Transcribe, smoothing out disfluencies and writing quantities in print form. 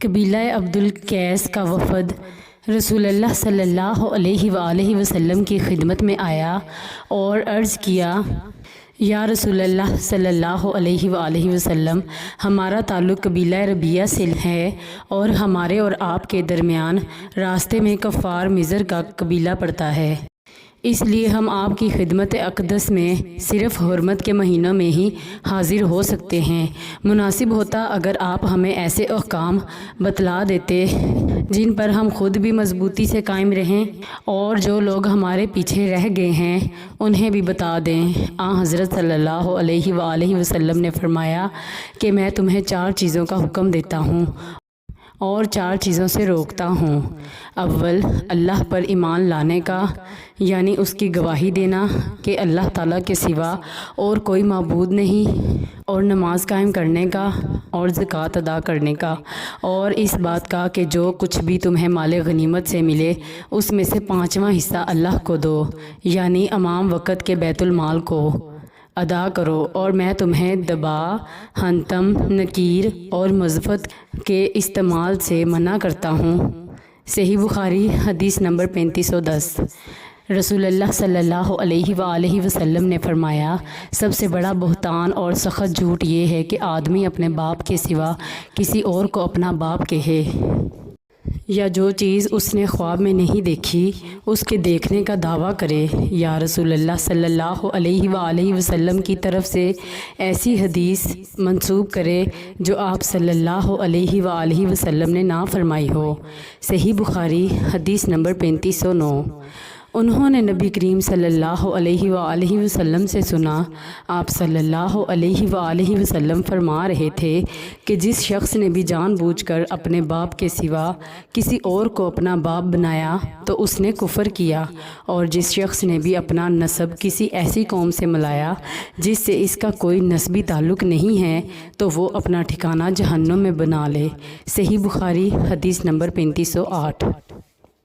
قبیلہ عبد القیس کا وفد رسول اللہ صلی اللہ علیہ وآلہ وسلم کی خدمت میں آیا اور عرض کیا، یا رسول اللہ صلی اللہ علیہ وآلہ وسلم، ہمارا تعلق قبیلہ ربیہ سے ہے اور ہمارے اور آپ کے درمیان راستے میں کفار مضر کا قبیلہ پڑتا ہے، اس لیے ہم آپ کی خدمت اقدس میں صرف حرمت کے مہینوں میں ہی حاضر ہو سکتے ہیں۔ مناسب ہوتا اگر آپ ہمیں ایسے احکام بتلا دیتے جن پر ہم خود بھی مضبوطی سے قائم رہیں اور جو لوگ ہمارے پیچھے رہ گئے ہیں انہیں بھی بتا دیں۔ حضرت صلی اللہ علیہ وآلہ وسلم نے فرمایا کہ میں تمہیں 4 چیزوں کا حکم دیتا ہوں اور 4 چیزوں سے روکتا ہوں۔ اول، اللہ پر ایمان لانے کا، یعنی اس کی گواہی دینا کہ اللہ تعالیٰ کے سوا اور کوئی معبود نہیں، اور نماز قائم کرنے کا اور زکوٰۃ ادا کرنے کا، اور اس بات کا کہ جو کچھ بھی تمہیں مال غنیمت سے ملے اس میں سے 5واں حصہ اللہ کو دو، یعنی امام وقت کے بیت المال کو ادا کرو، اور میں تمہیں دبا، حنتم، نکیر اور مزفت کے استعمال سے منع کرتا ہوں۔ صحیح بخاری حدیث نمبر 3510۔ رسول اللہ صلی اللہ علیہ وآلہ وسلم نے فرمایا، سب سے بڑا بہتان اور سخت جھوٹ یہ ہے کہ آدمی اپنے باپ کے سوا کسی اور کو اپنا باپ کہے، یا جو چیز اس نے خواب میں نہیں دیکھی اس کے دیکھنے کا دعویٰ کرے، یا رسول اللہ صلی اللہ علیہ وآلہ وسلم کی طرف سے ایسی حدیث منسوب کرے جو آپ صلی اللہ علیہ وآلہ وسلم نے نہ فرمائی ہو۔ صحیح بخاری حدیث نمبر 3509۔ انہوں نے نبی کریم صلی اللہ علیہ وآلہ وسلم سے سنا، آپ صلی اللہ علیہ وآلہ وسلم فرما رہے تھے کہ جس شخص نے بھی جان بوجھ کر اپنے باپ کے سوا کسی اور کو اپنا باپ بنایا تو اس نے کفر کیا، اور جس شخص نے بھی اپنا نسب کسی ایسی قوم سے ملایا جس سے اس کا کوئی نسبی تعلق نہیں ہے تو وہ اپنا ٹھکانہ جہنم میں بنا لے۔ صحیح بخاری حدیث نمبر 3508۔